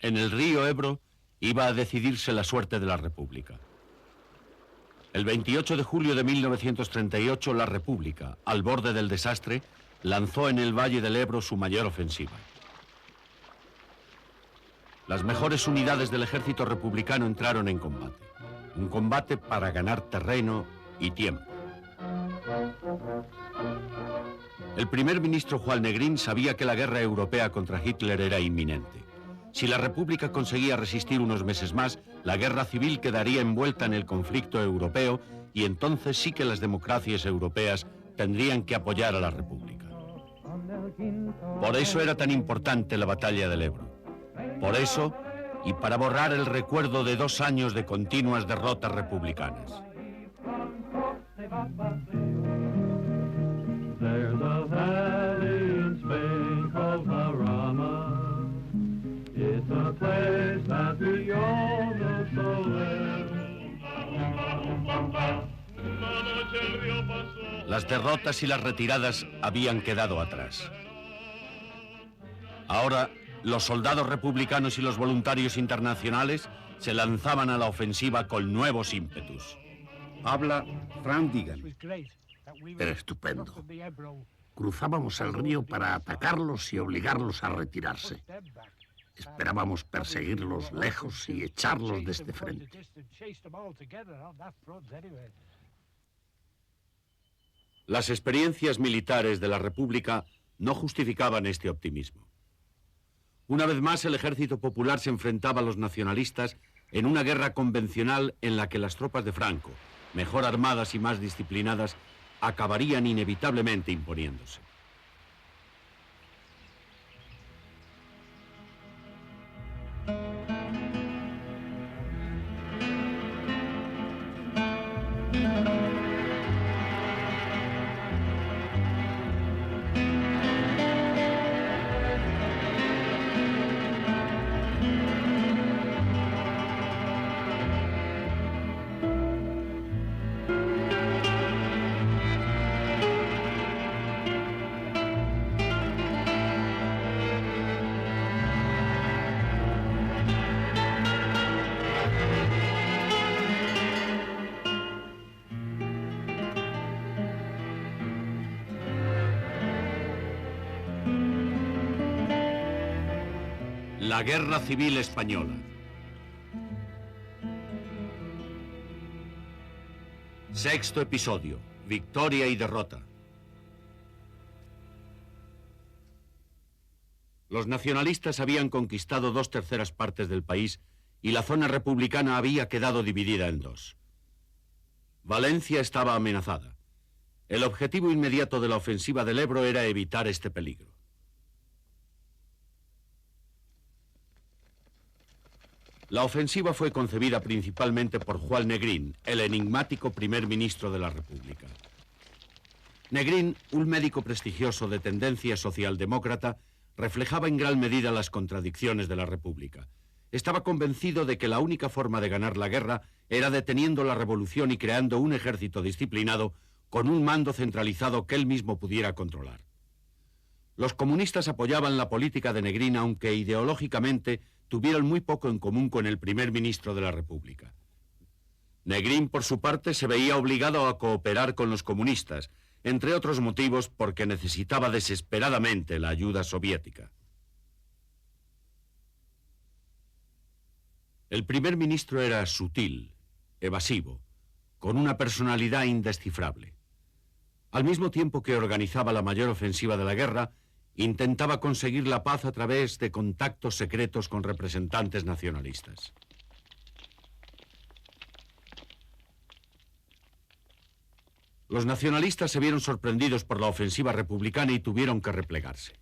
En el río Ebro iba a decidirse la suerte de la República. El 28 de julio de 1938, la República, al borde del desastre, lanzó en el Valle del Ebro su mayor ofensiva. Las mejores unidades del ejército republicano entraron en combate. Un combate para ganar terreno y tiempo. El primer ministro Juan Negrín sabía que la guerra europea contra Hitler era inminente. Si la República conseguía resistir unos meses más, la guerra civil quedaría envuelta en el conflicto europeo y entonces sí que las democracias europeas tendrían que apoyar a la República. Por eso era tan importante la batalla del Ebro. Por eso, y para borrar el recuerdo de 2 años de continuas derrotas republicanas. Las derrotas y las retiradas habían quedado atrás. Ahora, los soldados republicanos y los voluntarios internacionales se lanzaban a la ofensiva con nuevos ímpetus. Habla Frank Digan. Era estupendo. Cruzábamos el río para atacarlos y obligarlos a retirarse. Esperábamos perseguirlos lejos y echarlos de este frente. Las experiencias militares de la República no justificaban este optimismo. Una vez más, el ejército popular se enfrentaba a los nacionalistas en una guerra convencional en la que las tropas de Franco, mejor armadas y más disciplinadas, acabarían inevitablemente imponiéndose. La Guerra Civil Española. Sexto episodio: victoria y derrota. Los nacionalistas habían conquistado 2/3 partes del país y la zona republicana había quedado dividida en 2. Valencia estaba amenazada. El objetivo inmediato de la ofensiva del Ebro era evitar este peligro. La ofensiva fue concebida principalmente por Juan Negrín, el enigmático primer ministro de la República. Negrín, un médico prestigioso de tendencia socialdemócrata, reflejaba en gran medida las contradicciones de la República. Estaba convencido de que la única forma de ganar la guerra era deteniendo la revolución y creando un ejército disciplinado con un mando centralizado que él mismo pudiera controlar. Los comunistas apoyaban la política de Negrín, aunque ideológicamente tuvieron muy poco en común con el primer ministro de la República. Negrín, por su parte, se veía obligado a cooperar con los comunistas, entre otros motivos porque necesitaba desesperadamente la ayuda soviética. El primer ministro era sutil, evasivo, con una personalidad indescifrable. Al mismo tiempo que organizaba la mayor ofensiva de la guerra, intentaba conseguir la paz a través de contactos secretos con representantes nacionalistas. Los nacionalistas se vieron sorprendidos por la ofensiva republicana y tuvieron que replegarse.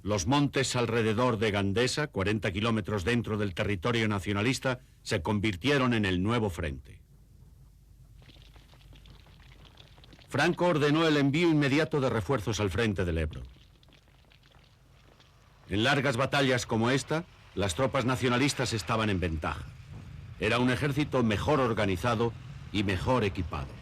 Los montes alrededor de Gandesa, 40 kilómetros dentro del territorio nacionalista, se convirtieron en el nuevo frente. Franco ordenó el envío inmediato de refuerzos al frente del Ebro. En largas batallas como esta, las tropas nacionalistas estaban en ventaja. Era un ejército mejor organizado y mejor equipado.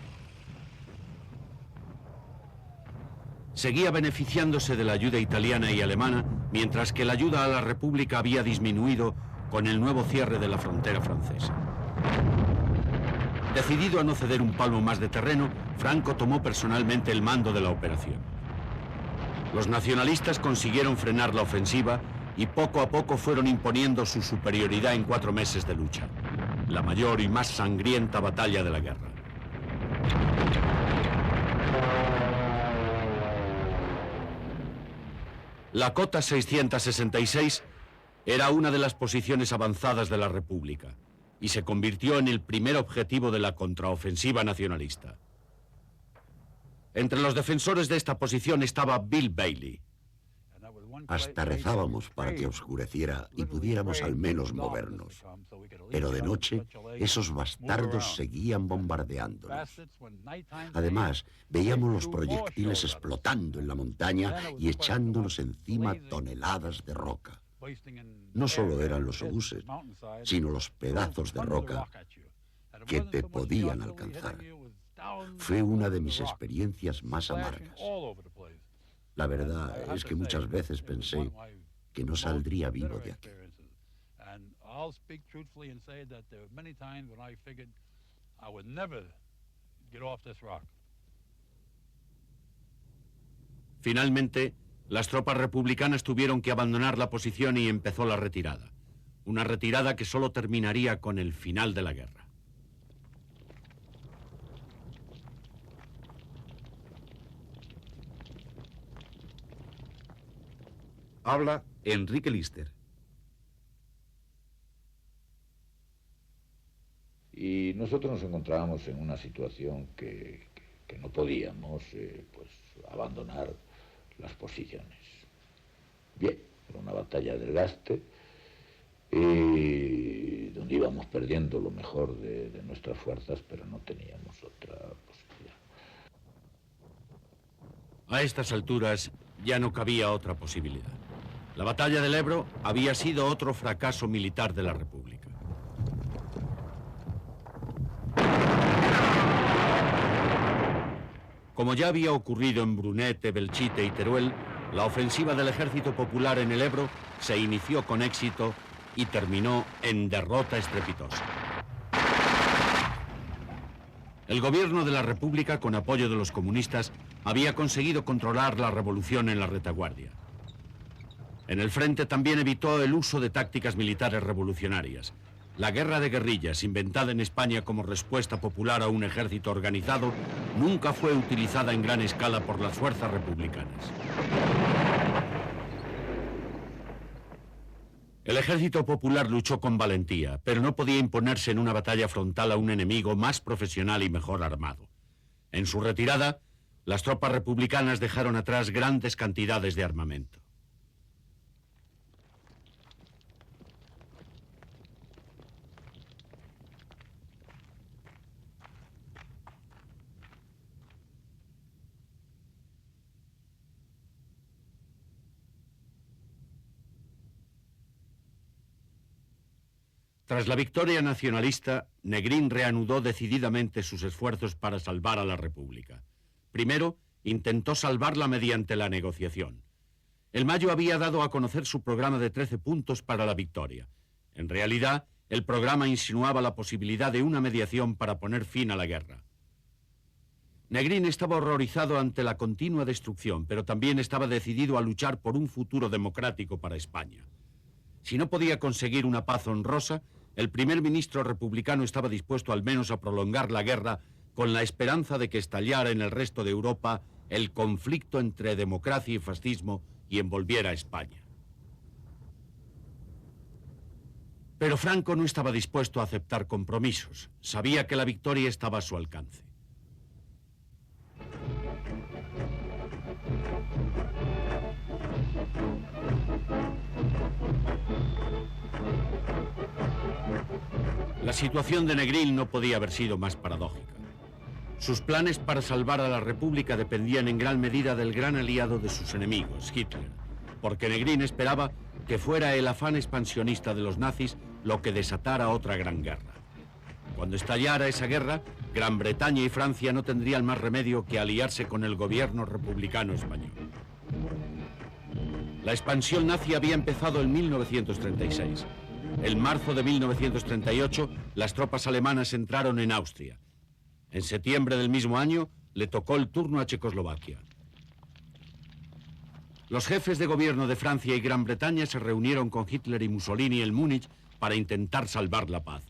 Seguía beneficiándose de la ayuda italiana y alemana, mientras que la ayuda a la República había disminuido con el nuevo cierre de la frontera francesa. Decidido a no ceder un palmo más de terreno, Franco tomó personalmente el mando de la operación. Los nacionalistas consiguieron frenar la ofensiva y poco a poco fueron imponiendo su superioridad en 4 meses de lucha, la mayor y más sangrienta batalla de la guerra. La Cota 666 era una de las posiciones avanzadas de la República y se convirtió en el primer objetivo de la contraofensiva nacionalista. Entre los defensores de esta posición estaba Bill Bailey. Hasta rezábamos para que oscureciera y pudiéramos al menos movernos. Pero de noche, esos bastardos seguían bombardeándonos. Además, veíamos los proyectiles explotando en la montaña y echándonos encima toneladas de roca. No solo eran los obuses, sino los pedazos de roca que te podían alcanzar. Fue una de mis experiencias más amargas. La verdad es que muchas veces pensé que no saldría vivo de aquí. Finalmente, las tropas republicanas tuvieron que abandonar la posición y empezó la retirada. Una retirada que solo terminaría con el final de la guerra. Habla Enrique Lister. Y nosotros nos encontrábamos en una situación que no podíamos pues, abandonar las posiciones. Bien, era una batalla de desgaste, donde íbamos perdiendo lo mejor de nuestras fuerzas, pero no teníamos otra posibilidad. A estas alturas ya no cabía otra posibilidad. La batalla del Ebro había sido otro fracaso militar de la República. Como ya había ocurrido en Brunete, Belchite y Teruel, la ofensiva del Ejército Popular en el Ebro se inició con éxito y terminó en derrota estrepitosa. El gobierno de la República, con apoyo de los comunistas, había conseguido controlar la revolución en la retaguardia. En el frente también evitó el uso de tácticas militares revolucionarias. La guerra de guerrillas, inventada en España como respuesta popular a un ejército organizado, nunca fue utilizada en gran escala por las fuerzas republicanas. El ejército popular luchó con valentía, pero no podía imponerse en una batalla frontal a un enemigo más profesional y mejor armado. En su retirada, las tropas republicanas dejaron atrás grandes cantidades de armamento. Tras la victoria nacionalista, Negrín reanudó decididamente sus esfuerzos para salvar a la República. Primero, intentó salvarla mediante la negociación. El Mayo había dado a conocer su programa de 13 puntos para la victoria. En realidad, el programa insinuaba la posibilidad de una mediación para poner fin a la guerra. Negrín estaba horrorizado ante la continua destrucción, pero también estaba decidido a luchar por un futuro democrático para España. Si no podía conseguir una paz honrosa, el primer ministro republicano estaba dispuesto al menos a prolongar la guerra con la esperanza de que estallara en el resto de Europa el conflicto entre democracia y fascismo y envolviera a España. Pero Franco no estaba dispuesto a aceptar compromisos. Sabía que la victoria estaba a su alcance. La situación de Negrín no podía haber sido más paradójica. Sus planes para salvar a la República dependían en gran medida del gran aliado de sus enemigos, Hitler, porque Negrín esperaba que fuera el afán expansionista de los nazis lo que desatara otra gran guerra. Cuando estallara esa guerra, Gran Bretaña y Francia no tendrían más remedio que aliarse con el gobierno republicano español. La expansión nazi había empezado en 1936. En marzo de 1938, las tropas alemanas entraron en Austria. En septiembre del mismo año, le tocó el turno a Checoslovaquia. Los jefes de gobierno de Francia y Gran Bretaña se reunieron con Hitler y Mussolini en Múnich para intentar salvar la paz.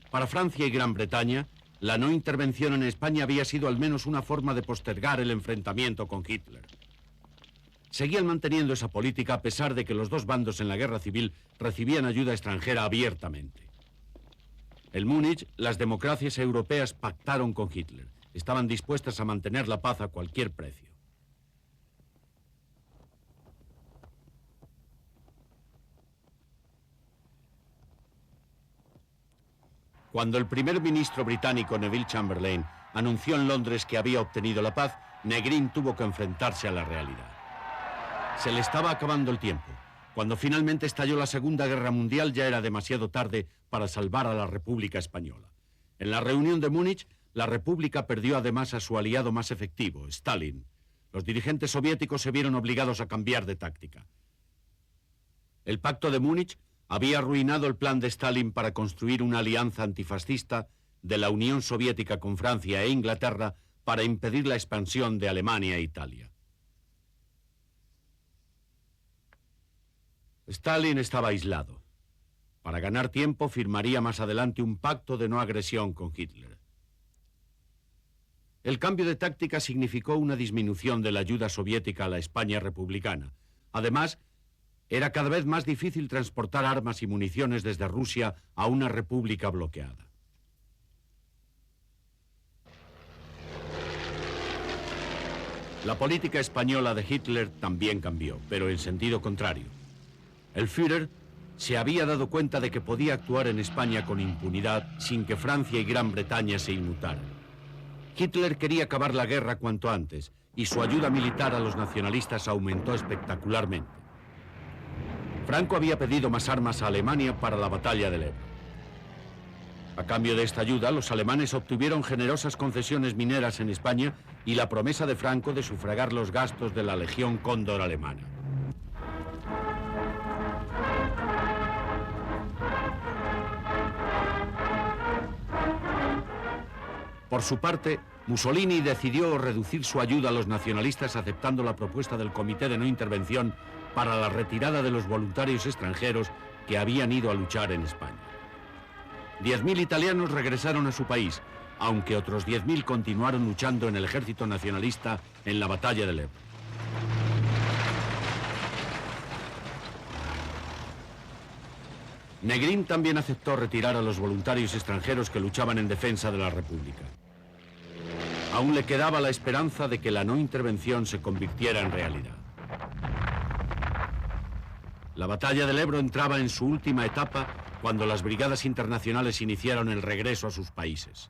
Para Francia y Gran Bretaña, la no intervención en España había sido al menos una forma de postergar el enfrentamiento con Hitler. Seguían manteniendo esa política a pesar de que los dos bandos en la guerra civil recibían ayuda extranjera abiertamente. En Múnich, las democracias europeas pactaron con Hitler. Estaban dispuestas a mantener la paz a cualquier precio. Cuando el primer ministro británico Neville Chamberlain anunció en Londres que había obtenido la paz, Negrín tuvo que enfrentarse a la realidad. Se le estaba acabando el tiempo. Cuando finalmente estalló la Segunda Guerra Mundial ya era demasiado tarde para salvar a la República Española. En la reunión de Múnich, la República perdió además a su aliado más efectivo, Stalin. Los dirigentes soviéticos se vieron obligados a cambiar de táctica. El Pacto de Múnich había arruinado el plan de Stalin para construir una alianza antifascista de la Unión Soviética con Francia e Inglaterra para impedir la expansión de Alemania e Italia. Stalin estaba aislado. Para ganar tiempo firmaría más adelante un pacto de no agresión con Hitler. El cambio de táctica significó una disminución de la ayuda soviética a la España republicana. Además, era cada vez más difícil transportar armas y municiones desde Rusia a una república bloqueada. La política española de Hitler también cambió, pero en sentido contrario. El Führer se había dado cuenta de que podía actuar en España con impunidad sin que Francia y Gran Bretaña se inmutaran. Hitler quería acabar la guerra cuanto antes y su ayuda militar a los nacionalistas aumentó espectacularmente. Franco había pedido más armas a Alemania para la batalla del Ebro. A cambio de esta ayuda, los alemanes obtuvieron generosas concesiones mineras en España y la promesa de Franco de sufragar los gastos de la Legión Cóndor alemana. Por su parte, Mussolini decidió reducir su ayuda a los nacionalistas aceptando la propuesta del Comité de No Intervención para la retirada de los voluntarios extranjeros que habían ido a luchar en España. 10.000 italianos regresaron a su país, aunque otros 10.000 continuaron luchando en el ejército nacionalista en la batalla del Ebro. Negrín también aceptó retirar a los voluntarios extranjeros que luchaban en defensa de la República. Aún le quedaba la esperanza de que la no intervención se convirtiera en realidad. La batalla del Ebro entraba en su última etapa cuando las brigadas internacionales iniciaron el regreso a sus países.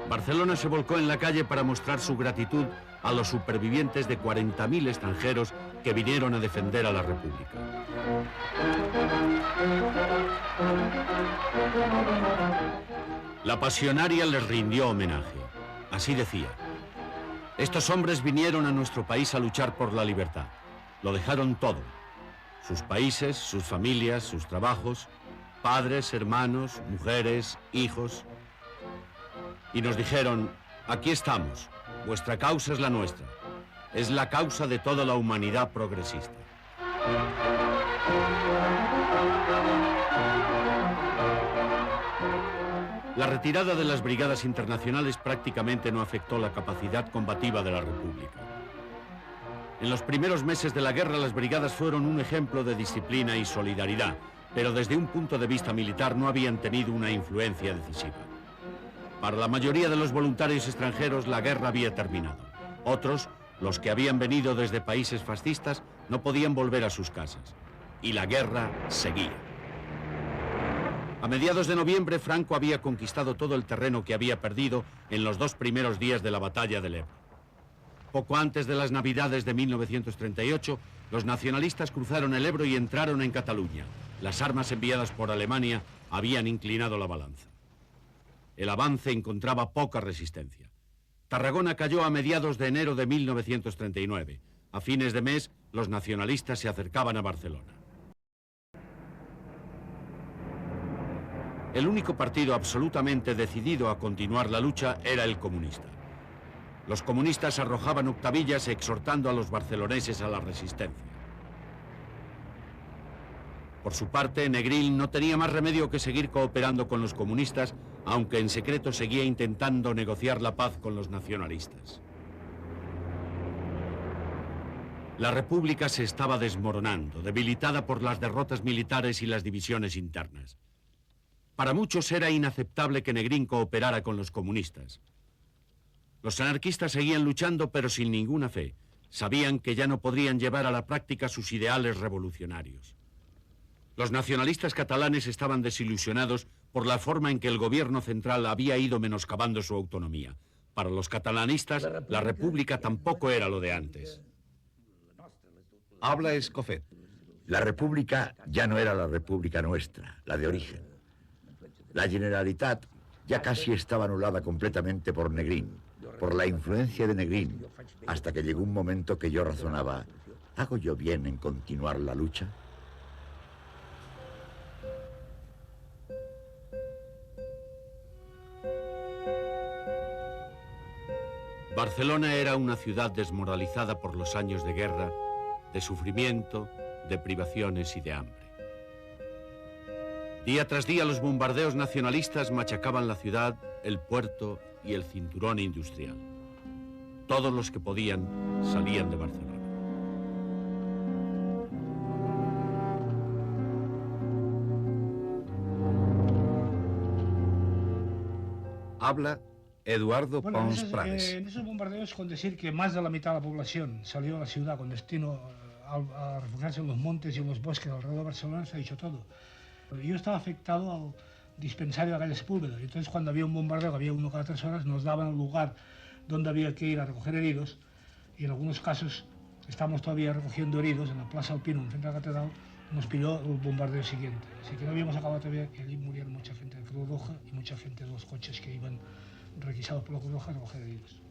Barcelona se volcó en la calle para mostrar su gratitud a los supervivientes de 40.000 extranjeros que vinieron a defender a la República. La pasionaria les rindió homenaje. Así decía: estos hombres vinieron a nuestro país a luchar por la libertad. Lo dejaron todo: sus países, sus familias, sus trabajos, padres, hermanos, mujeres, hijos. Y nos dijeron, aquí estamos, vuestra causa es la nuestra. Es la causa de toda la humanidad progresista. La retirada de las brigadas internacionales prácticamente no afectó la capacidad combativa de la República. En los primeros meses de la guerra, las brigadas fueron un ejemplo de disciplina y solidaridad, pero desde un punto de vista militar no habían tenido una influencia decisiva. Para la mayoría de los voluntarios extranjeros, la guerra había terminado. Otros, los que habían venido desde países fascistas, no podían volver a sus casas. Y la guerra seguía. A mediados de noviembre, Franco había conquistado todo el terreno que había perdido en los 2 primeros días de la batalla del Ebro. Poco antes de las Navidades de 1938, los nacionalistas cruzaron el Ebro y entraron en Cataluña. Las armas enviadas por Alemania habían inclinado la balanza. El avance encontraba poca resistencia. Tarragona cayó a mediados de enero de 1939. A fines de mes, los nacionalistas se acercaban a Barcelona. El único partido absolutamente decidido a continuar la lucha era el comunista. Los comunistas arrojaban octavillas exhortando a los barceloneses a la resistencia. Por su parte, Negrín no tenía más remedio que seguir cooperando con los comunistas, aunque en secreto seguía intentando negociar la paz con los nacionalistas. La República se estaba desmoronando, debilitada por las derrotas militares y las divisiones internas. Para muchos era inaceptable que Negrín cooperara con los comunistas. Los anarquistas seguían luchando, pero sin ninguna fe. Sabían que ya no podrían llevar a la práctica sus ideales revolucionarios. Los nacionalistas catalanes estaban desilusionados por la forma en que el gobierno central había ido menoscabando su autonomía. Para los catalanistas, la República tampoco era lo de antes. Habla Escofet. La República ya no era la República nuestra, la de origen. La Generalitat ya casi estaba anulada completamente por Negrín, por la influencia de Negrín, hasta que llegó un momento que yo razonaba, ¿hago yo bien en continuar la lucha? Barcelona era una ciudad desmoralizada por los años de guerra, de sufrimiento, de privaciones y de hambre. Día tras día los bombardeos nacionalistas machacaban la ciudad, el puerto y el cinturón industrial. Todos los que podían salían de Barcelona. Habla Eduardo Pons Prades. En esos bombardeos, con decir que más de la mitad de la población salió a la ciudad con destino a refugiarse en los montes y en los bosques alrededor de Barcelona, se ha dicho todo. Yo estaba afectado al dispensario de la calle Sepúlveda. Entonces, cuando había un bombardeo, que había uno cada 3 horas, nos daban el lugar donde había que ir a recoger heridos. Y en algunos casos, estábamos todavía recogiendo heridos en la Plaza Alpino, en frente de la catedral, nos pilló el bombardeo siguiente. Así que no habíamos acabado todavía, que allí murieron mucha gente de Cruz Roja y mucha gente de los coches que iban requisados por la Cruz Roja a recoger heridos.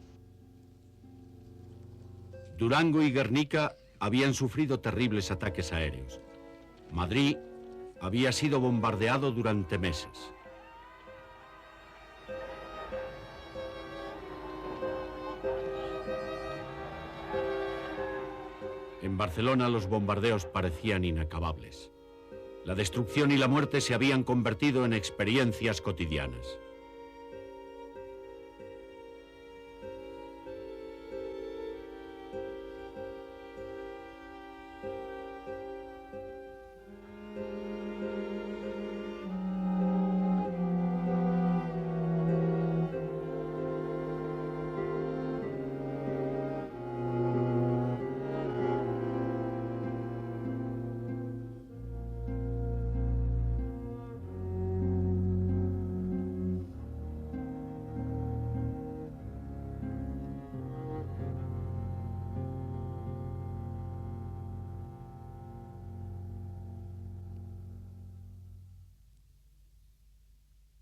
Durango y Guernica habían sufrido terribles ataques aéreos. Madrid había sido bombardeado durante meses. En Barcelona los bombardeos parecían inacabables. La destrucción y la muerte se habían convertido en experiencias cotidianas.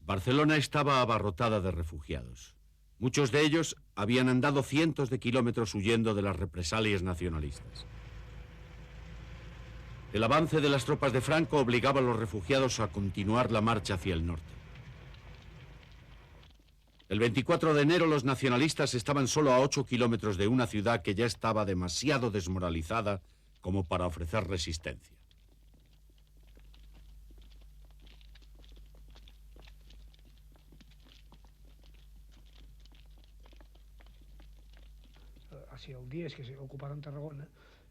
Barcelona estaba abarrotada de refugiados. Muchos de ellos habían andado cientos de kilómetros huyendo de las represalias nacionalistas. El avance de las tropas de Franco obligaba a los refugiados a continuar la marcha hacia el norte. El 24 de enero los nacionalistas estaban solo a 8 kilómetros de una ciudad que ya estaba demasiado desmoralizada como para ofrecer resistencia. Hacia el 10 que se ocuparon Tarragona,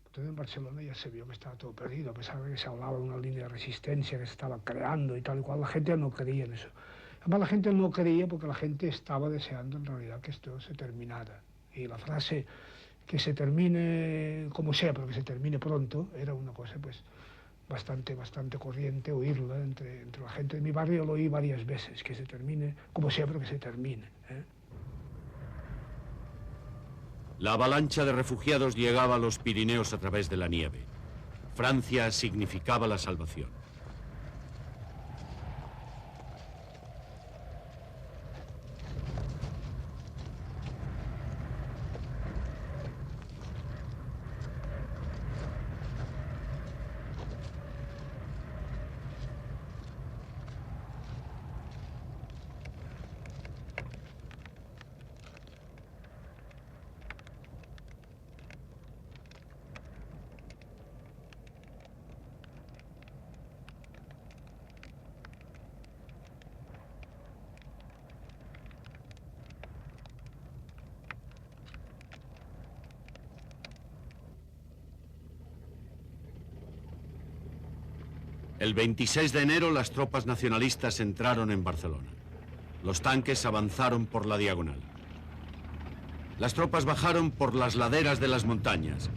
entonces en Barcelona ya se vio que estaba todo perdido, a pesar de que se hablaba de una línea de resistencia que se estaba creando y tal y cual, la gente no creía en eso. Además la gente no creía porque la gente estaba deseando en realidad que esto se terminara. Y la frase que se termine como sea, pero que se termine pronto, era una cosa pues bastante corriente oírla entre la gente de mi barrio. Lo oí varias veces, que se termine como sea, pero que se termine, ¿eh? La avalancha de refugiados llegaba a los Pirineos a través de la nieve. Francia significaba la salvación. El 26 de enero las tropas nacionalistas entraron en Barcelona. Los tanques avanzaron por la diagonal. Las tropas bajaron por las laderas de las montañas.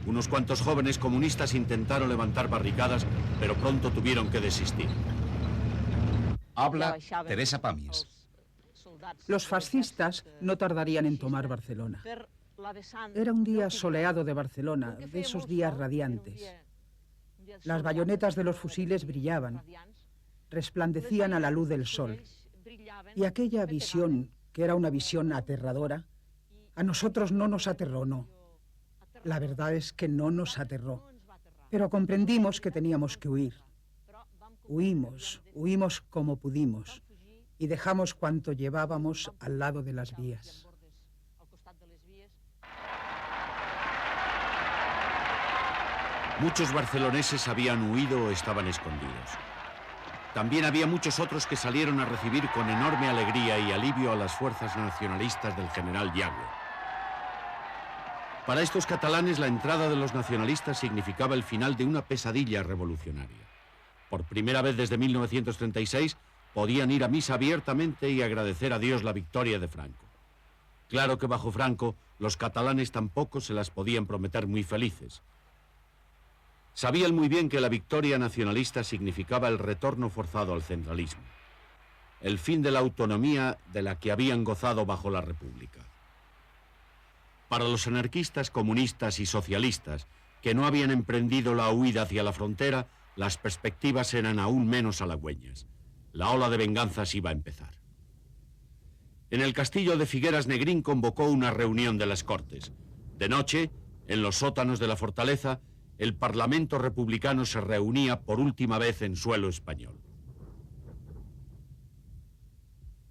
Unos cuantos jóvenes comunistas intentaron levantar barricadas, pero pronto tuvieron que desistir. Habla Teresa Pàmies. Los fascistas no tardarían en tomar Barcelona. Era un día soleado de Barcelona, de esos días radiantes. Las bayonetas de los fusiles brillaban, resplandecían a la luz del sol. Y aquella visión, que era una visión aterradora, a nosotros no nos aterró, no. La verdad es que no nos aterró, pero comprendimos que teníamos que huir. Huimos como pudimos y dejamos cuanto llevábamos al lado de las vías. Muchos barceloneses habían huido o estaban escondidos. También había muchos otros que salieron a recibir con enorme alegría y alivio a las fuerzas nacionalistas del general Yagüe. Para estos catalanes, la entrada de los nacionalistas significaba el final de una pesadilla revolucionaria. Por primera vez desde 1936, podían ir a misa abiertamente y agradecer a Dios la victoria de Franco. Claro que bajo Franco, los catalanes tampoco se las podían prometer muy felices. Sabían muy bien que la victoria nacionalista significaba el retorno forzado al centralismo, el fin de la autonomía de la que habían gozado bajo la República. Para los anarquistas, comunistas y socialistas, que no habían emprendido la huida hacia la frontera, las perspectivas eran aún menos halagüeñas. La ola de venganzas iba a empezar. En el castillo de Figueras, Negrín convocó una reunión de las Cortes. De noche, en los sótanos de la fortaleza, el Parlamento republicano se reunía por última vez en suelo español.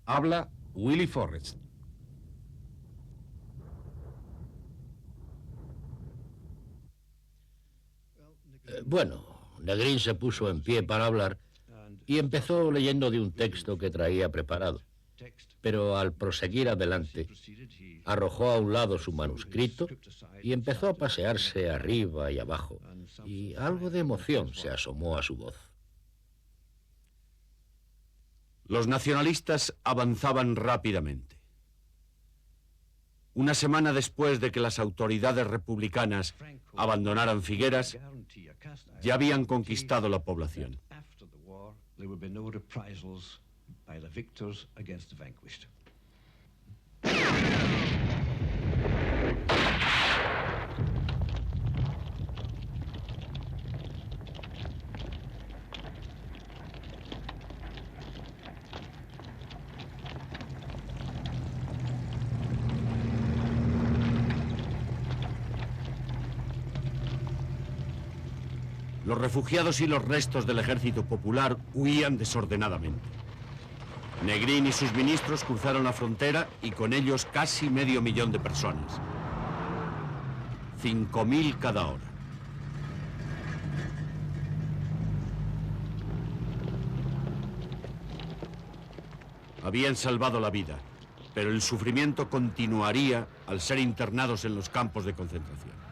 Habla Willy Forrest. Bueno, Negrín se puso en pie para hablar y empezó leyendo de un texto que traía preparado. Pero al proseguir adelante, arrojó a un lado su manuscrito y empezó a pasearse arriba y abajo, y algo de emoción se asomó a su voz. Los nacionalistas avanzaban rápidamente. Una semana después de que las autoridades republicanas abandonaran Figueras, ya habían conquistado la población. Los refugiados y los restos del ejército popular huían desordenadamente. Negrín y sus ministros cruzaron la frontera y con ellos casi 500.000 de personas. 5.000 cada hora. Habían salvado la vida, pero el sufrimiento continuaría al ser internados en los campos de concentración.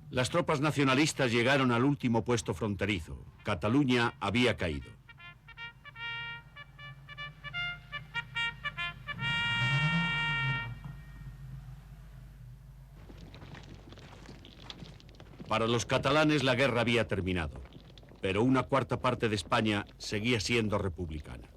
Las tropas nacionalistas llegaron al último puesto fronterizo. Cataluña había caído. Para los catalanes la guerra había terminado, pero una cuarta parte de España seguía siendo republicana.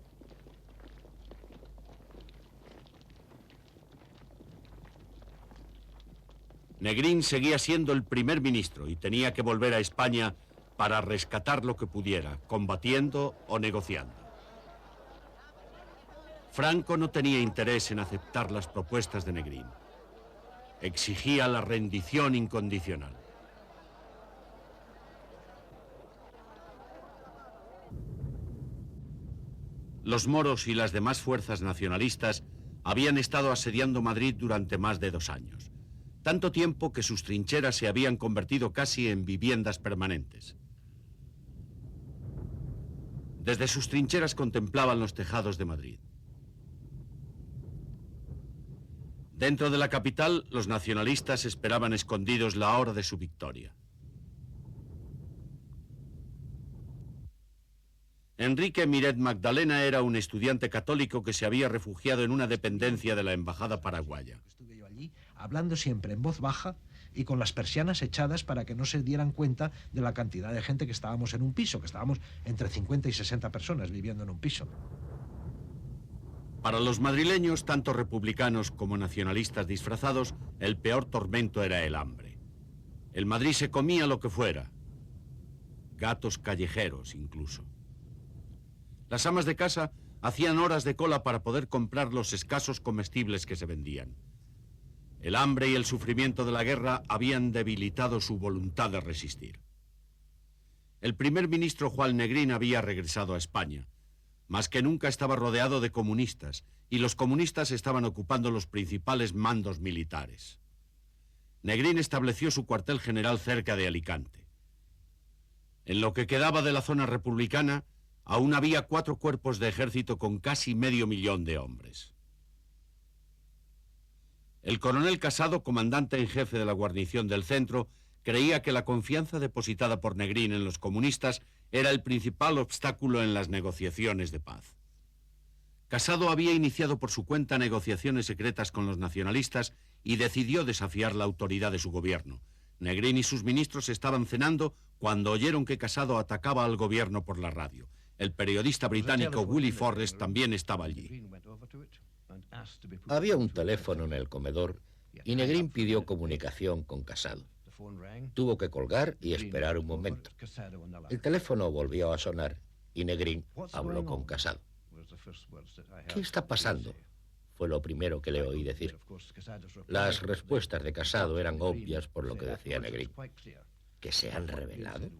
Negrín seguía siendo el primer ministro y tenía que volver a España para rescatar lo que pudiera, combatiendo o negociando. Franco no tenía interés en aceptar las propuestas de Negrín. Exigía la rendición incondicional. Los moros y las demás fuerzas nacionalistas habían estado asediando Madrid durante más de 2 años. Tanto tiempo que sus trincheras se habían convertido casi en viviendas permanentes. Desde sus trincheras contemplaban los tejados de Madrid. Dentro de la capital, los nacionalistas esperaban escondidos la hora de su victoria. Enrique Miret Magdalena era un estudiante católico que se había refugiado en una dependencia de la embajada paraguaya. Estuve yo allí hablando siempre en voz baja y con las persianas echadas para que no se dieran cuenta de la cantidad de gente que estábamos en un piso, que estábamos entre 50 y 60 personas viviendo en un piso. Para los madrileños, tanto republicanos como nacionalistas disfrazados, el peor tormento era el hambre. En Madrid se comía lo que fuera, gatos callejeros incluso. Las amas de casa hacían horas de cola para poder comprar los escasos comestibles que se vendían. El hambre y el sufrimiento de la guerra habían debilitado su voluntad de resistir. El primer ministro Juan Negrín había regresado a España. Más que nunca estaba rodeado de comunistas, y los comunistas estaban ocupando los principales mandos militares. Negrín estableció su cuartel general cerca de Alicante. En lo que quedaba de la zona republicana, aún había 4 cuerpos de ejército con casi 500.000 de hombres. El coronel Casado, comandante en jefe de la guarnición del centro, creía que la confianza depositada por Negrín en los comunistas era el principal obstáculo en las negociaciones de paz. Casado había iniciado por su cuenta negociaciones secretas con los nacionalistas y decidió desafiar la autoridad de su gobierno. Negrín y sus ministros estaban cenando cuando oyeron que Casado atacaba al gobierno por la radio. El periodista británico Willie Forrest también estaba allí. Había un teléfono en el comedor y Negrín pidió comunicación con Casado. Tuvo que colgar y esperar un momento. El teléfono volvió a sonar y Negrín habló con Casado. ¿Qué está pasando?, fue lo primero que le oí decir. Las respuestas de Casado eran obvias por lo que decía Negrín. ¿Que se han rebelado?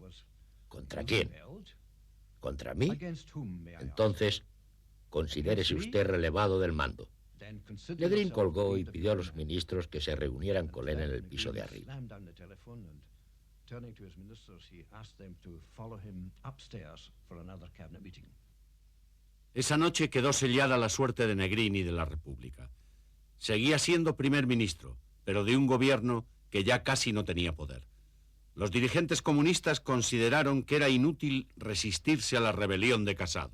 ¿Contra quién? ¿Contra mí? Entonces, considérese usted relevado del mando. Negrín colgó y pidió a los ministros que se reunieran con él en el piso de arriba. Esa noche quedó sellada la suerte de Negrín y de la República. Seguía siendo primer ministro, pero de un gobierno que ya casi no tenía poder. Los dirigentes comunistas consideraron que era inútil resistirse a la rebelión de Casado.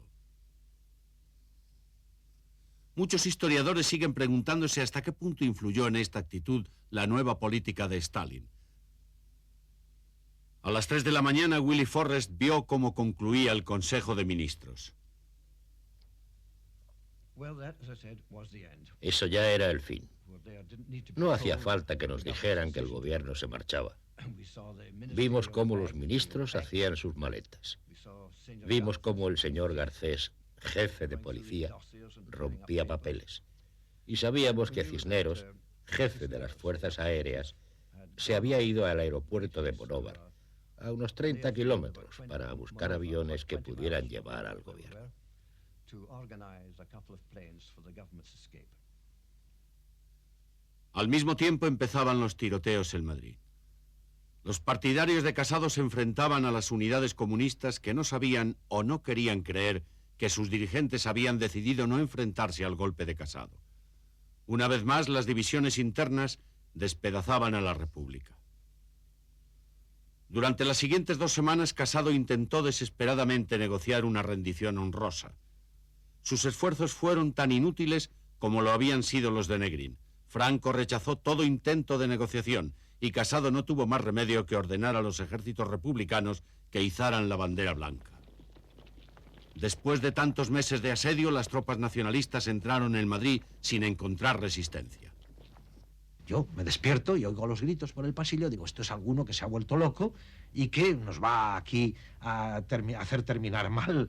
Muchos historiadores siguen preguntándose hasta qué punto influyó en esta actitud la nueva política de Stalin. A las 3 de la mañana, Willie Forrest vio cómo concluía el Consejo de Ministros. Eso ya era el fin. No hacía falta que nos dijeran que el gobierno se marchaba. Vimos cómo los ministros hacían sus maletas. Vimos cómo el señor Garcés, jefe de policía, rompía papeles. Y sabíamos que Cisneros, jefe de las fuerzas aéreas, se había ido al aeropuerto de Monóvar, a unos 30 kilómetros, para buscar aviones que pudieran llevar al gobierno. Al mismo tiempo empezaban los tiroteos en Madrid. Los partidarios de Casado se enfrentaban a las unidades comunistas que no sabían o no querían creer que sus dirigentes habían decidido no enfrentarse al golpe de Casado. Una vez más, las divisiones internas despedazaban a la República. Durante las siguientes 2 semanas, Casado intentó desesperadamente negociar una rendición honrosa. Sus esfuerzos fueron tan inútiles como lo habían sido los de Negrín. Franco rechazó todo intento de negociación y Casado no tuvo más remedio que ordenar a los ejércitos republicanos que izaran la bandera blanca. Después de tantos meses de asedio, las tropas nacionalistas entraron en Madrid sin encontrar resistencia. Yo me despierto y oigo los gritos por el pasillo, digo, esto es alguno que se ha vuelto loco y que nos va aquí a hacer terminar mal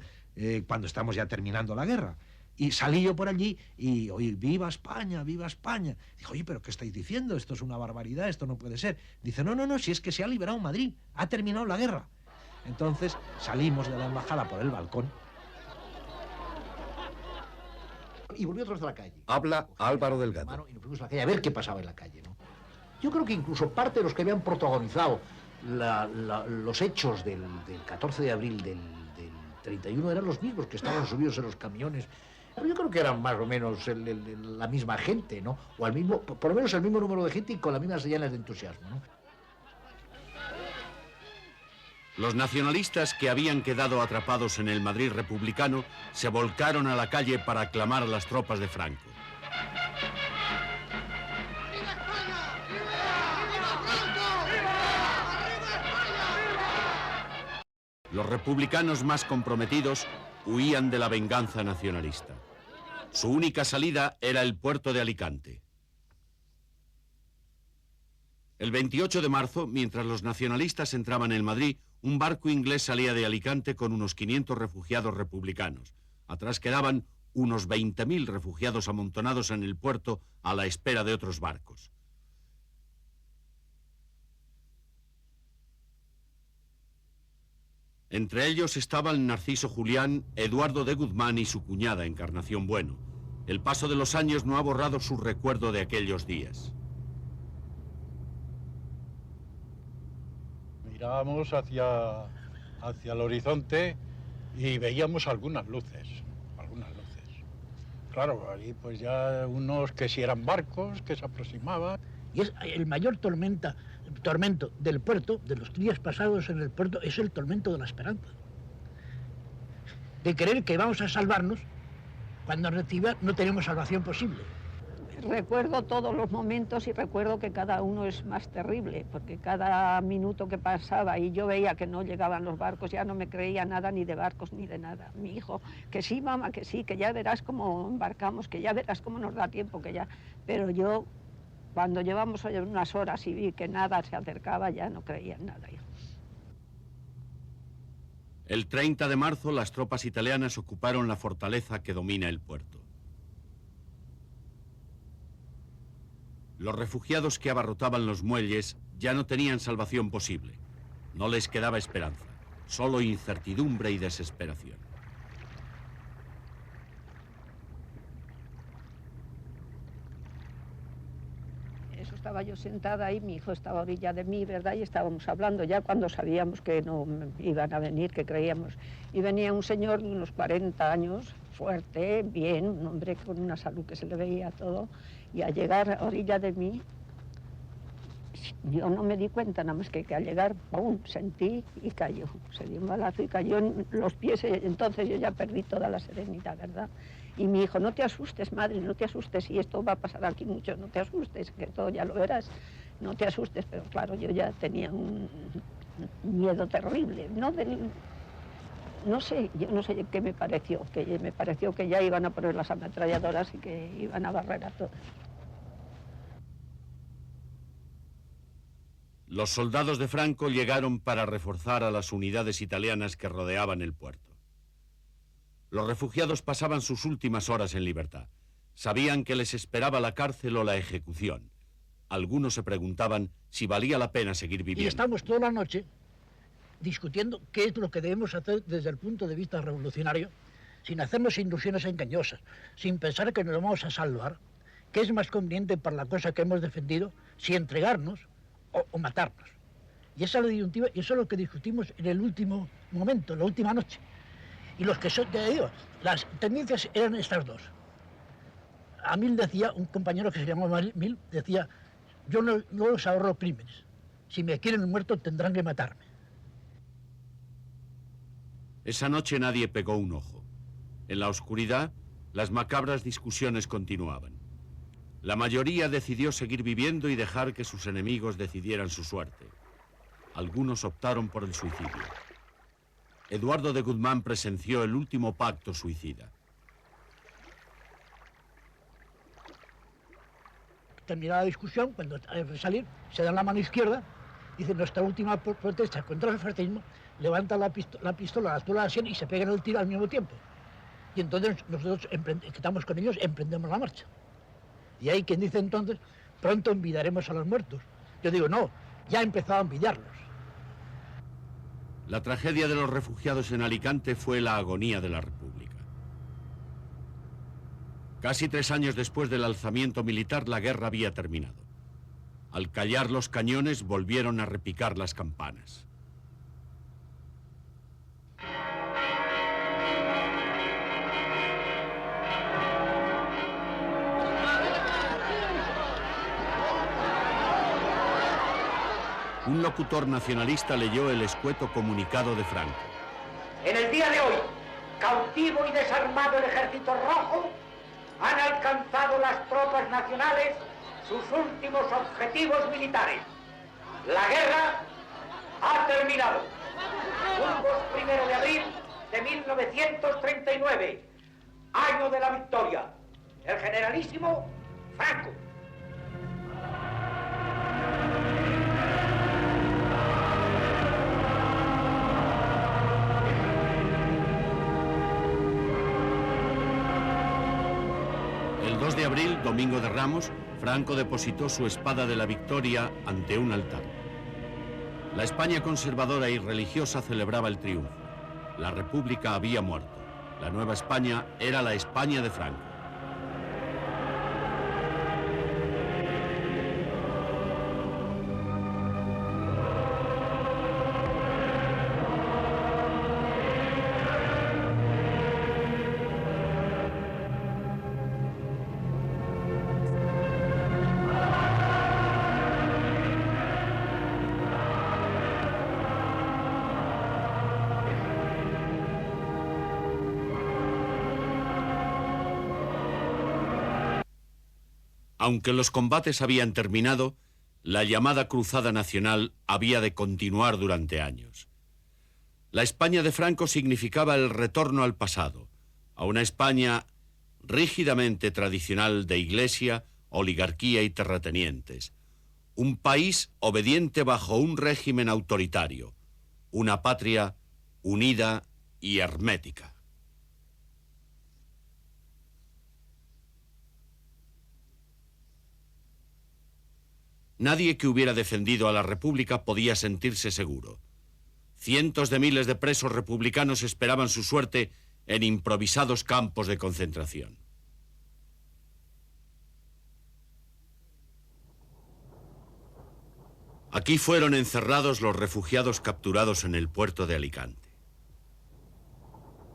cuando estamos ya terminando la guerra. Y salí yo por allí y oí, ¡viva España, viva España! Dijo, oye, ¿pero qué estáis diciendo? Esto es una barbaridad, esto no puede ser. Dice, no, si es que se ha liberado Madrid, ha terminado la guerra. Entonces salimos de la embajada por el balcón. Y volvió otra vez a la calle. Habla Álvaro Delgado. Y nos fuimos a la calle a ver qué pasaba en la calle, ¿no? Yo creo que incluso parte de los que habían protagonizado los hechos del 14 de abril del 31 eran los mismos que estaban subidos en los camiones. Yo creo que eran más o menos la misma gente, ¿no? O por lo menos el mismo número de gente y con las mismas señales de entusiasmo, ¿no? Los nacionalistas que habían quedado atrapados en el Madrid republicano se volcaron a la calle para aclamar a las tropas de Franco. Los republicanos más comprometidos huían de la venganza nacionalista. Su única salida era el puerto de Alicante. El 28 de marzo, mientras los nacionalistas entraban en Madrid, un barco inglés salía de Alicante con unos 500 refugiados republicanos. Atrás quedaban unos 20.000 refugiados amontonados en el puerto a la espera de otros barcos. Entre ellos estaban Narciso Julián, Eduardo de Guzmán y su cuñada Encarnación Bueno. El paso de los años no ha borrado su recuerdo de aquellos días. Mirábamos hacia el horizonte y veíamos algunas luces. Claro, ahí pues ya unos que si eran barcos que se aproximaban. Y es el mayor tormento del puerto, de los días pasados en el puerto, es el tormento de la esperanza. De creer que vamos a salvarnos cuando en realidad no tenemos salvación posible. Recuerdo todos los momentos y recuerdo que cada uno es más terrible, porque cada minuto que pasaba y yo veía que no llegaban los barcos, ya no me creía nada ni de barcos ni de nada. Mi hijo, que sí, mamá, que sí, que ya verás cómo embarcamos, que ya verás cómo nos da tiempo, que ya... Pero yo, cuando llevamos unas horas y vi que nada se acercaba, ya no creía en nada. El 30 de marzo, las tropas italianas ocuparon la fortaleza que domina el puerto. Los refugiados que abarrotaban los muelles ya no tenían salvación posible. No les quedaba esperanza, solo incertidumbre y desesperación. Eso estaba yo sentada ahí, mi hijo estaba a orilla de mí, ¿verdad? Y estábamos hablando ya cuando sabíamos que no iban a venir, que creíamos. Y venía un señor de unos 40 años, fuerte, bien, un hombre con una salud que se le veía todo. Y al llegar a orilla de mí, yo no me di cuenta, nada más que al llegar, ¡pum!, sentí y cayó. Se dio un balazo y cayó en los pies, entonces yo ya perdí toda la serenidad, ¿verdad? Y mi hijo, no te asustes, madre, no te asustes, y esto va a pasar aquí mucho, no te asustes, que todo ya lo verás, no te asustes. Pero claro, yo ya tenía miedo terrible, no sé, yo no sé qué me pareció, que ya iban a poner las ametralladoras y que iban a barrer a todos. Los soldados de Franco llegaron para reforzar a las unidades italianas que rodeaban el puerto. Los refugiados pasaban sus últimas horas en libertad. Sabían que les esperaba la cárcel o la ejecución. Algunos se preguntaban si valía la pena seguir viviendo. Y estamos toda la noche discutiendo qué es lo que debemos hacer desde el punto de vista revolucionario, sin hacernos ilusiones engañosas, sin pensar que nos vamos a salvar, qué es más conveniente para la cosa que hemos defendido, si entregarnos o matarnos. Y esa es la disyuntiva, y eso es lo que discutimos en el último momento, la última noche. Y los que son, te digo, las tendencias eran estas dos. A Mil decía, un compañero que se llamaba Mil, decía, yo no os ahorro crímenes. Si me quieren muerto tendrán que matarme. Esa noche nadie pegó un ojo. En la oscuridad, las macabras discusiones continuaban. La mayoría decidió seguir viviendo y dejar que sus enemigos decidieran su suerte. Algunos optaron por el suicidio. Eduardo de Guzmán presenció el último pacto suicida. Terminada la discusión, cuando hay que salir, se dan la mano izquierda, dice nuestra última protesta contra el fascismo, levanta la pistola a la altura de la sien y se pegan el tiro al mismo tiempo. Y entonces nosotros que estamos con ellos emprendemos la marcha. Y hay quien dice entonces, pronto envidiaremos a los muertos. Yo digo, no, ya he empezado a envidiarlos. La tragedia de los refugiados en Alicante fue la agonía de la República. Casi 3 años después del alzamiento militar, la guerra había terminado. Al callar los cañones, volvieron a repicar las campanas. Un locutor nacionalista leyó el escueto comunicado de Franco. En el día de hoy, cautivo y desarmado el Ejército Rojo, han alcanzado las tropas nacionales sus últimos objetivos militares. La guerra ha terminado. Burgos, 1 de abril de 1939, año de la victoria. El generalísimo Franco. El 2 de abril, domingo de Ramos, Franco depositó su espada de la victoria ante un altar. La España conservadora y religiosa celebraba el triunfo. La República había muerto. La nueva España era la España de Franco. Aunque los combates habían terminado, la llamada Cruzada Nacional había de continuar durante años. La España de Franco significaba el retorno al pasado, a una España rígidamente tradicional de iglesia, oligarquía y terratenientes. Un país obediente bajo un régimen autoritario, una patria unida y hermética. Nadie que hubiera defendido a la República podía sentirse seguro. Cientos de miles de presos republicanos esperaban su suerte en improvisados campos de concentración. Aquí fueron encerrados los refugiados capturados en el puerto de Alicante.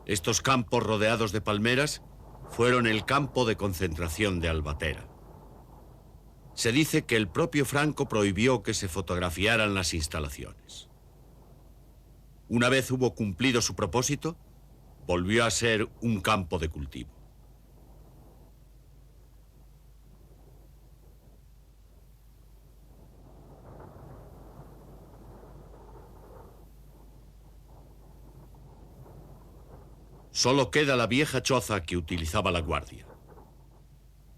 Estos campos rodeados de palmeras fueron el campo de concentración de Albatera. Se dice que el propio Franco prohibió que se fotografiaran las instalaciones. Una vez hubo cumplido su propósito, volvió a ser un campo de cultivo. Solo queda la vieja choza que utilizaba la Guardia.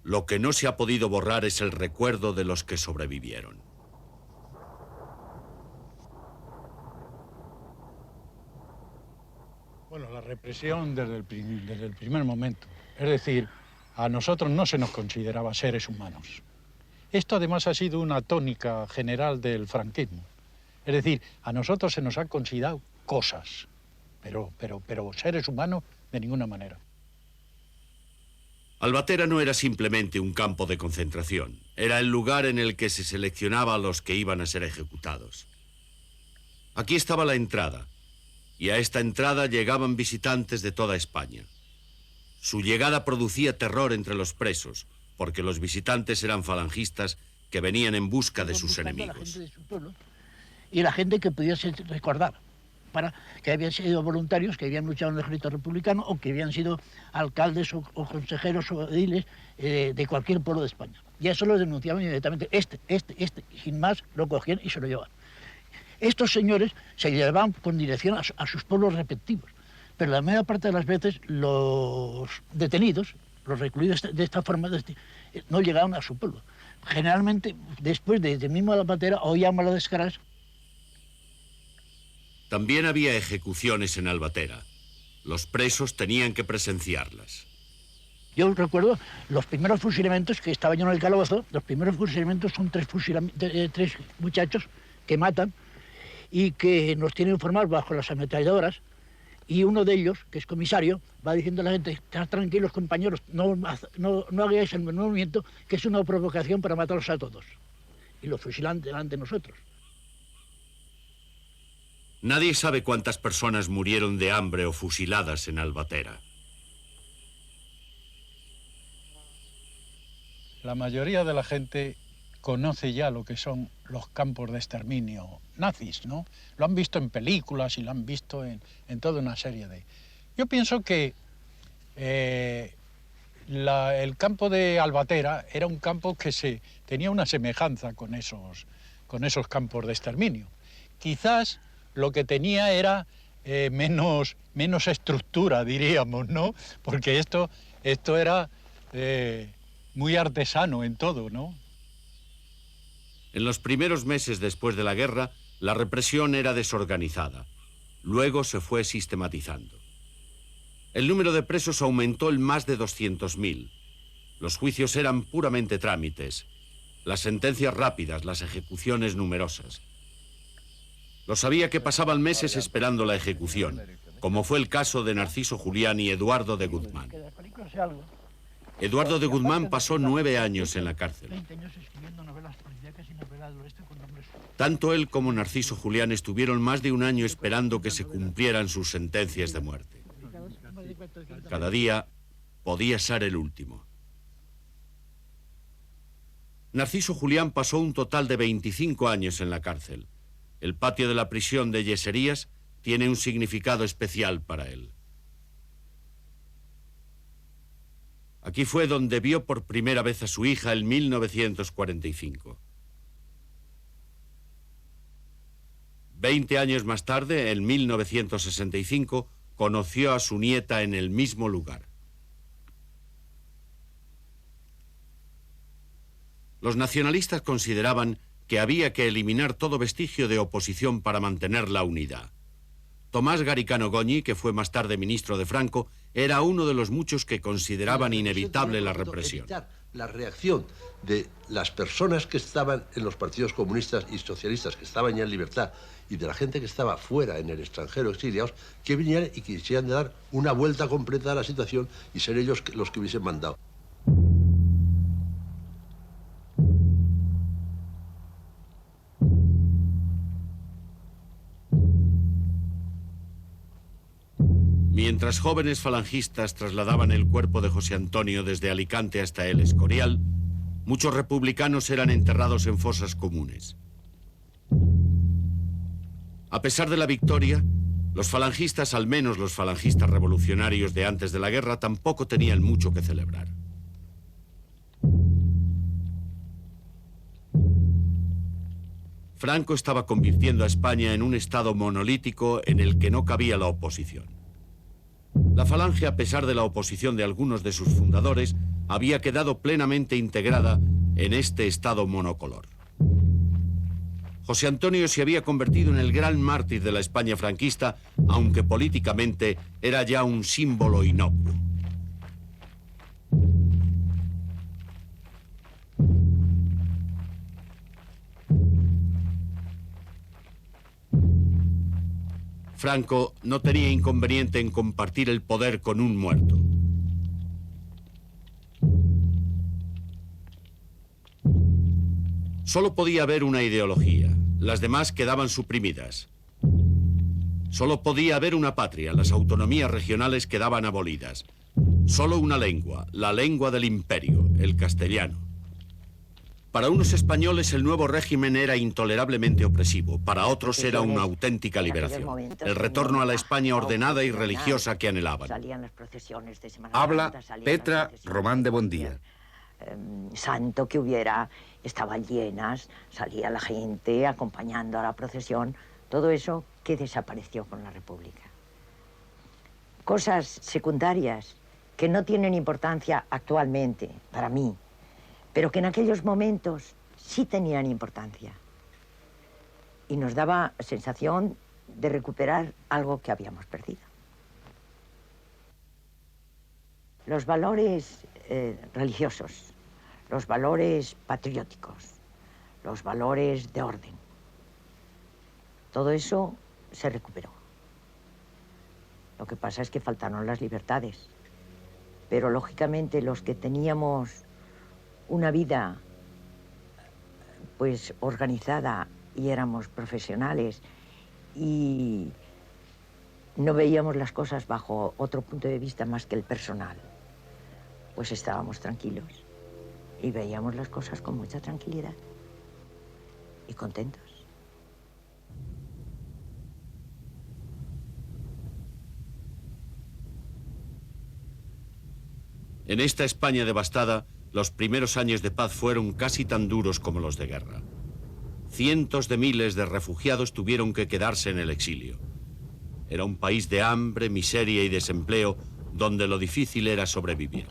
Lo que no se ha podido borrar es el recuerdo de los que sobrevivieron. Bueno, la represión desde el primer momento. Es decir, a nosotros no se nos consideraba seres humanos. Esto además ha sido una tónica general del franquismo. Es decir, a nosotros se nos ha considerado cosas, pero seres humanos de ninguna manera. Albatera no era simplemente un campo de concentración. Era el lugar en el que se seleccionaba a los que iban a ser ejecutados. Aquí estaba la entrada, y a esta entrada llegaban visitantes de toda España. Su llegada producía terror entre los presos, porque los visitantes eran falangistas que venían en busca de sus enemigos. Y la gente que pudiese recordar, que habían sido voluntarios, que habían luchado en el ejército republicano o que habían sido alcaldes o consejeros o ediles de cualquier pueblo de España. Y eso lo denunciaban inmediatamente. Sin más, lo cogían y se lo llevaban. Estos señores se llevaban con dirección a sus pueblos respectivos, pero la mayor parte de las veces los detenidos, los recluidos de esta forma, no llegaban a su pueblo. Generalmente, después de mismo la Albatera, oíamos las descargas. También había ejecuciones en Albatera. Los presos tenían que presenciarlas. Yo recuerdo los primeros fusilamientos que estaba yo en el calabozo. Los primeros fusilamientos son tres muchachos que matan y que nos tienen informados bajo las ametralladoras. Y uno de ellos, que es comisario, va diciendo a la gente: estad tranquilos, compañeros, no hagáis el menor movimiento, que es una provocación para matarlos a todos. Y los fusilan delante de nosotros. Nadie sabe cuántas personas murieron de hambre o fusiladas en Albatera. La mayoría de la gente conoce ya lo que son los campos de exterminio nazis, ¿no? Lo han visto en películas y lo han visto en toda una serie de... Yo pienso que el campo de Albatera era un campo que tenía una semejanza con esos campos de exterminio. Quizás lo que tenía era menos estructura, diríamos, ¿no? Porque esto era muy artesano en todo, ¿no? En los primeros meses después de la guerra, la represión era desorganizada. Luego se fue sistematizando. El número de presos aumentó en más de 200.000. Los juicios eran puramente trámites. Las sentencias rápidas, las ejecuciones numerosas. Lo sabía que pasaban meses esperando la ejecución, como fue el caso de Narciso Julián y Eduardo de Guzmán. Eduardo de Guzmán pasó 9 años en la cárcel. Tanto él como Narciso Julián estuvieron más de un año esperando que se cumplieran sus sentencias de muerte. Cada día podía ser el último. Narciso Julián pasó un total de 25 años en la cárcel. El patio de la prisión de Yeserías tiene un significado especial para él. Aquí fue donde vio por primera vez a su hija en 1945. 20 años más tarde, en 1965, conoció a su nieta en el mismo lugar. Los nacionalistas consideraban que había que eliminar todo vestigio de oposición para mantener la unidad. Tomás Garicano Goñi, que fue más tarde ministro de Franco, era uno de los muchos que consideraban inevitable la represión. La reacción de las personas que estaban en los partidos comunistas y socialistas, que estaban ya en libertad, y de la gente que estaba fuera, en el extranjero, exiliados, que vinieran y quisieran dar una vuelta completa a la situación y ser ellos los que hubiesen mandado. Mientras jóvenes falangistas trasladaban el cuerpo de José Antonio desde Alicante hasta El Escorial, muchos republicanos eran enterrados en fosas comunes. A pesar de la victoria, los falangistas, al menos los falangistas revolucionarios de antes de la guerra, tampoco tenían mucho que celebrar. Franco estaba convirtiendo a España en un estado monolítico en el que no cabía la oposición. La Falange, a pesar de la oposición de algunos de sus fundadores, había quedado plenamente integrada en este Estado monocolor. José Antonio se había convertido en el gran mártir de la España franquista, aunque políticamente era ya un símbolo inocuo. Franco no tenía inconveniente en compartir el poder con un muerto. Solo podía haber una ideología, las demás quedaban suprimidas. Solo podía haber una patria, las autonomías regionales quedaban abolidas. Solo una lengua, la lengua del imperio, el castellano. Para unos españoles el nuevo régimen era intolerablemente opresivo, para otros era una auténtica liberación, el retorno a la España ordenada y religiosa que anhelaban. Habla Petra Román de Bondía. Santo que hubiera, estaban llenas, salía la gente acompañando a la procesión, todo eso que desapareció con la República. Cosas secundarias que no tienen importancia actualmente para mí, pero que en aquellos momentos sí tenían importancia. Y nos daba sensación de recuperar algo que habíamos perdido. Los valores religiosos, los valores patrióticos, los valores de orden, todo eso se recuperó. Lo que pasa es que faltaron las libertades, pero lógicamente los que teníamos una vida pues organizada y éramos profesionales y no veíamos las cosas bajo otro punto de vista más que el personal, pues estábamos tranquilos y veíamos las cosas con mucha tranquilidad y contentos. En esta España devastada, los primeros años de paz fueron casi tan duros como los de guerra. Cientos de miles de refugiados tuvieron que quedarse en el exilio. Era un país de hambre, miseria y desempleo, donde lo difícil era sobrevivir.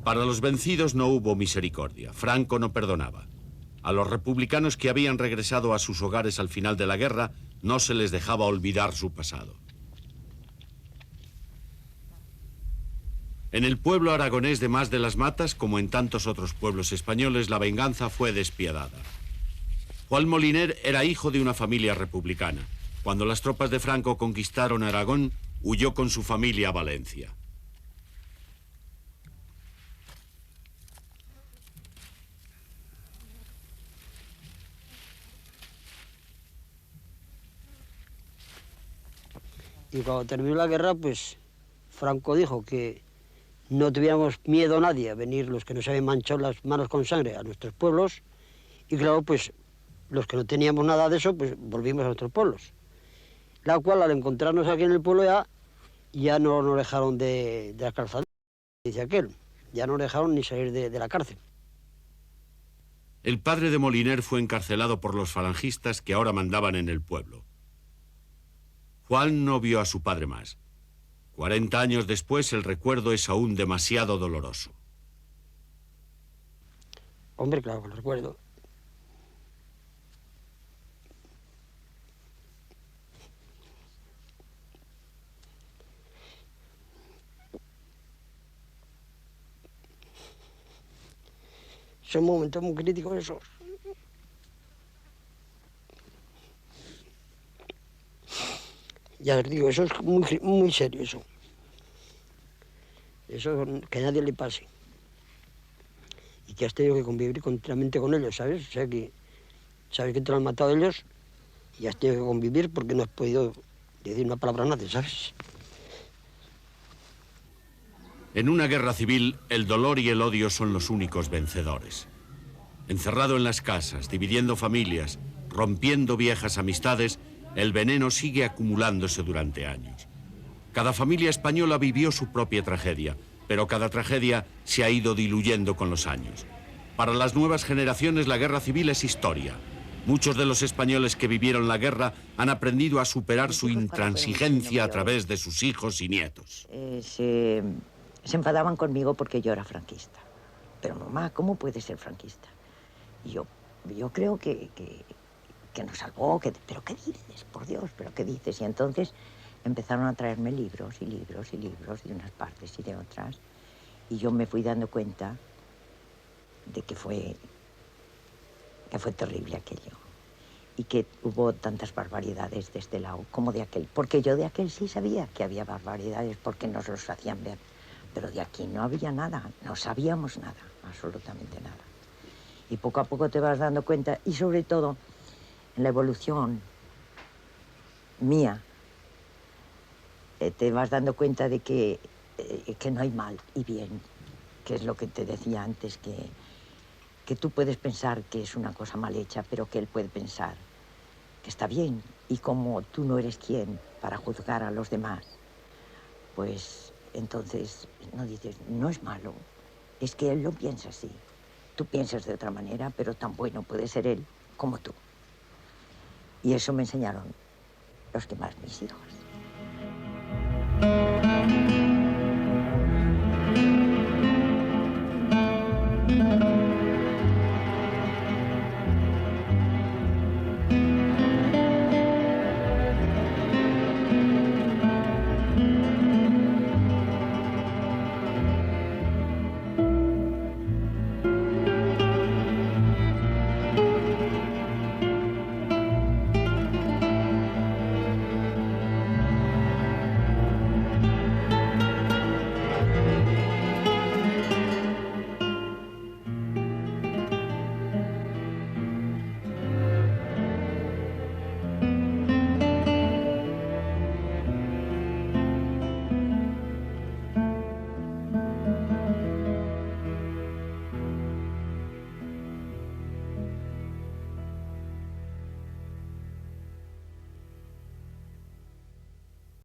Para los vencidos no hubo misericordia. Franco no perdonaba. A los republicanos que habían regresado a sus hogares al final de la guerra no se les dejaba olvidar su pasado. En el pueblo aragonés de Mas de las Matas, como en tantos otros pueblos españoles, la venganza fue despiadada. Juan Moliner era hijo de una familia republicana. Cuando las tropas de Franco conquistaron Aragón, huyó con su familia a Valencia. Y cuando terminó la guerra, pues Franco dijo que no tuviéramos miedo a nadie a venir los que nos habían manchado las manos con sangre a nuestros pueblos. Y claro, pues los que no teníamos nada de eso, pues volvimos a nuestros pueblos. La cual, al encontrarnos aquí en el pueblo ya no nos dejaron de la calzada, dice aquel. Ya no nos dejaron ni salir de la cárcel. El padre de Moliner fue encarcelado por los falangistas que ahora mandaban en el pueblo. Juan no vio a su padre más. 40 años después, el recuerdo es aún demasiado doloroso. Hombre, claro que lo recuerdo. Son momentos muy críticos esos. Ya les digo, eso es muy serio, eso. Eso que a nadie le pase. Y que has tenido que convivir continuamente con ellos, ¿sabes? O sea que sabes que te lo han matado ellos y has tenido que convivir porque no has podido decir una palabra a nadie, ¿sabes? En una guerra civil, el dolor y el odio son los únicos vencedores. Encerrado en las casas, dividiendo familias, rompiendo viejas amistades, el veneno sigue acumulándose durante años. Cada familia española vivió su propia tragedia, pero cada tragedia se ha ido diluyendo con los años. Para las nuevas generaciones la guerra civil es historia. Muchos de los españoles que vivieron la guerra han aprendido a superar su intransigencia a través de sus hijos y nietos. Se enfadaban conmigo porque yo era franquista. Pero mamá, ¿cómo puedes ser franquista? Y yo creo que nos salvó, pero ¿qué dices? Por Dios, ¿pero qué dices? Y entonces empezaron a traerme libros y libros y libros de unas partes y de otras. Y yo me fui dando cuenta de que fue terrible aquello. Y que hubo tantas barbaridades de este lado como de aquel. Porque yo de aquel sí sabía que había barbaridades porque nos los hacían ver. Pero de aquí no había nada, no sabíamos nada, absolutamente nada. Y poco a poco te vas dando cuenta, y sobre todo en la evolución mía, te vas dando cuenta de que no hay mal y bien, que es lo que te decía antes, que tú puedes pensar que es una cosa mal hecha, pero que él puede pensar que está bien. Y como tú no eres quien para juzgar a los demás, pues entonces no dices, no es malo, es que él lo piensa así. Tú piensas de otra manera, pero tan bueno puede ser él como tú. Y eso me enseñaron los que más mis hijos.